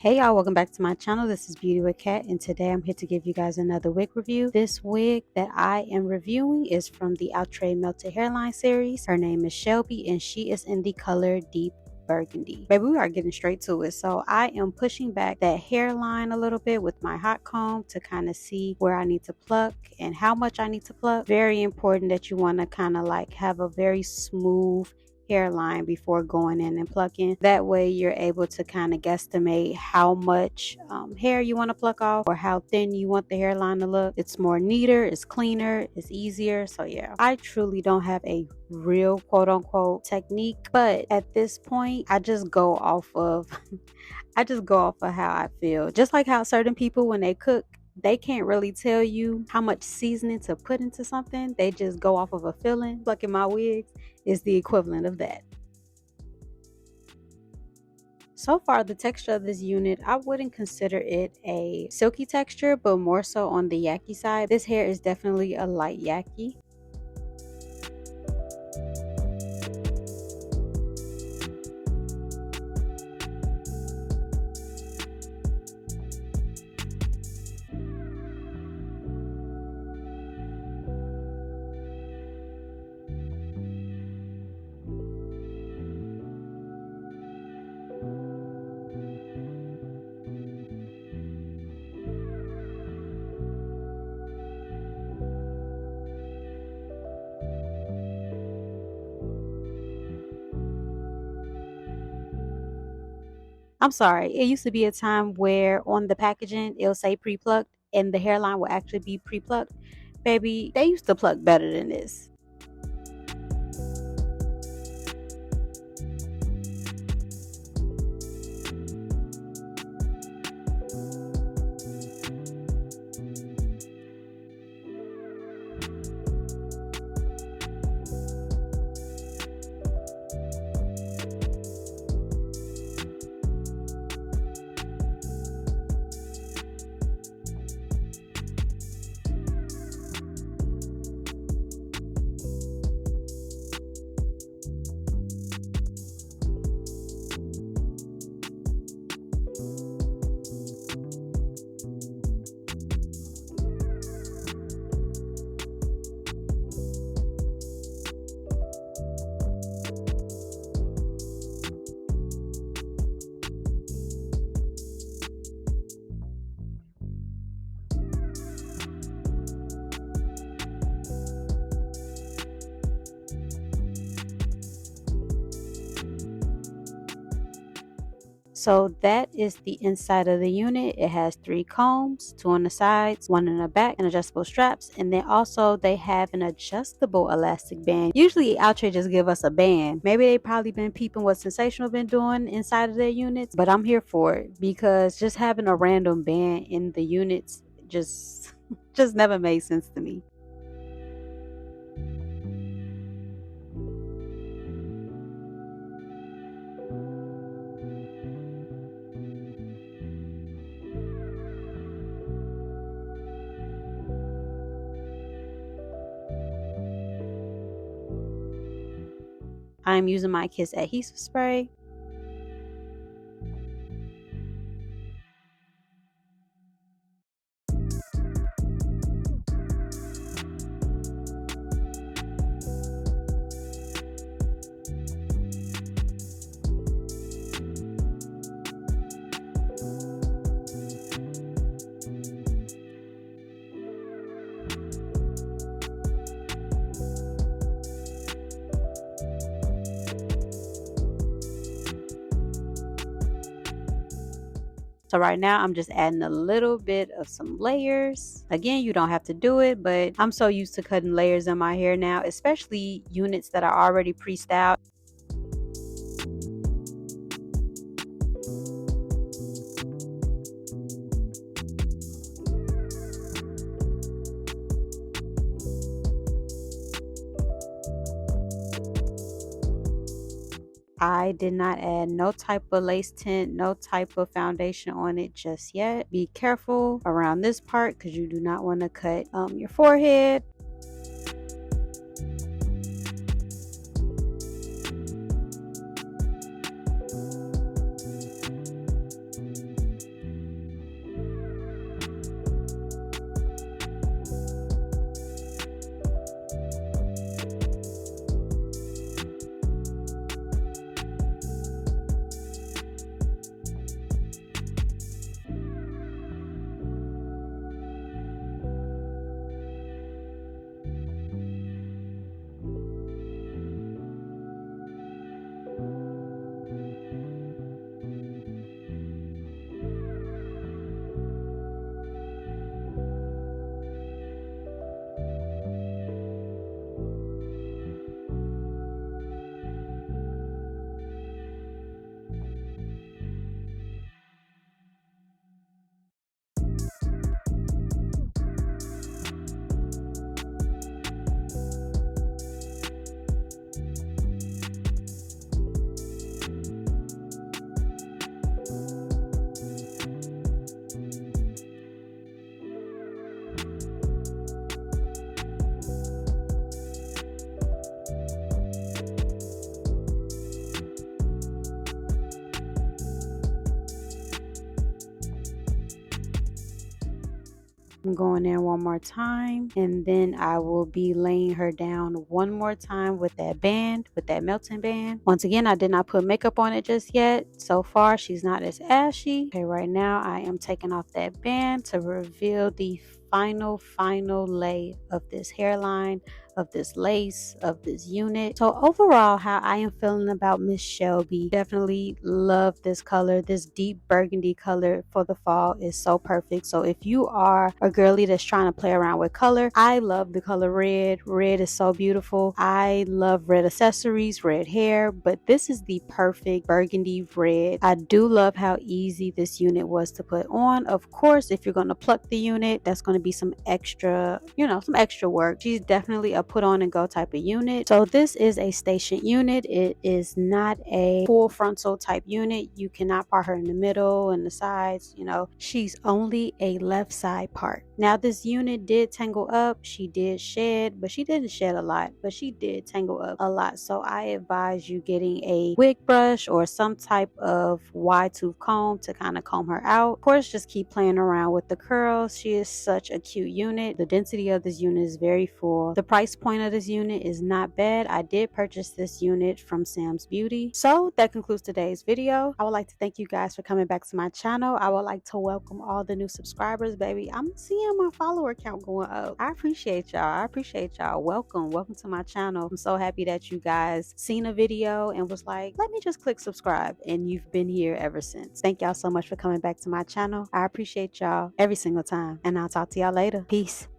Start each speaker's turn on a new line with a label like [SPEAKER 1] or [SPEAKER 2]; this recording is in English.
[SPEAKER 1] Hey y'all, welcome back to my channel. This is Beautyw.cat, and today I'm here to give you guys another wig review. This wig that I am reviewing is from the Outre Melted Hairline series. Her name is Shelby and she is in the color Deep Burgundy. Baby, we are getting straight to it. So I am pushing back that hairline a little bit with my hot comb to kind of see where I need to pluck and how much I need to pluck. Very important that you want to kind of like have a very smooth hairline before going in and plucking. That way you're able to kind of guesstimate how much hair you want to pluck off or how thin you want the hairline to look. It's more neater, it's cleaner, it's easier. So yeah, I truly don't have a real quote unquote technique, but at this point I just go off of I just go off of how I feel. Just like how certain people when they cook, they can't really tell you how much seasoning to put into something. They just go off of a feeling. Plucking my wigs is the equivalent of that. So far, the texture of this unit, I wouldn't consider it a silky texture, but more so on the yaki side. This hair is definitely a light yaki. I'm sorry, it used to be a time where on the packaging it'll say pre-plucked and the hairline will actually be pre-plucked. Baby, they used to pluck better than this. So that is the inside of the unit. It has 3 combs, 2 on the sides, 1 in the back, and adjustable straps. And then also they have an adjustable elastic band. Usually Outre just give us a band. Maybe they probably been peeping what Sensational been doing inside of their units, but I'm here for it because just having a random band in the units just never made sense to me. I'm using my Kiss adhesive spray. So right now I'm just adding a little bit of some layers. Again, you don't have to do it, but I'm so used to cutting layers in my hair now, especially units that are already pre-styled. I did not add no type of lace tint, no type of foundation on it just yet. Be careful around this part because you do not want to cut your forehead. I'm going in one more time, and then I will be laying her down one more time with that band, with that melting band. Once again, I did not put makeup on it just yet. So far, she's not as ashy. Okay, right now I am taking off that band to reveal the final lay of this hairline, of this lace, of this unit. So overall, how I am feeling about Miss Shelby, definitely love this color. This deep burgundy color for the fall is so perfect. So if you are a girly that's trying to play around with color, I love the color red. Red is so beautiful. I love red accessories, red hair, but this is the perfect burgundy red. I do love how easy this unit was to put on. Of course, if you're going to pluck the unit, that's going to be some extra, some extra work. She's definitely a put on and go type of unit. So this is a station unit. It is not a full frontal type unit. You cannot part her in the middle and the sides. She's only a left side part. Now this unit did tangle up. She did shed, but she didn't shed a lot, but she did tangle up a lot. So I advise you getting a wig brush or some type of wide tooth comb to kind of comb her out. Of course, just keep playing around with the curls. She is such a cute unit. The density of this unit is very full. The price point of this unit is not bad. I did purchase this unit from Sam's Beauty. So that concludes today's video. I would like to thank you guys for coming back to my channel. I would like to welcome all the new subscribers, baby. I'm seeing my follower count going up. I appreciate y'all. Welcome to my channel. I'm so happy that you guys seen a video and was like, let me just click subscribe, and you've been here ever since. Thank y'all so much for coming back to my channel. I appreciate y'all every single time, and I'll talk to y'all later. Peace.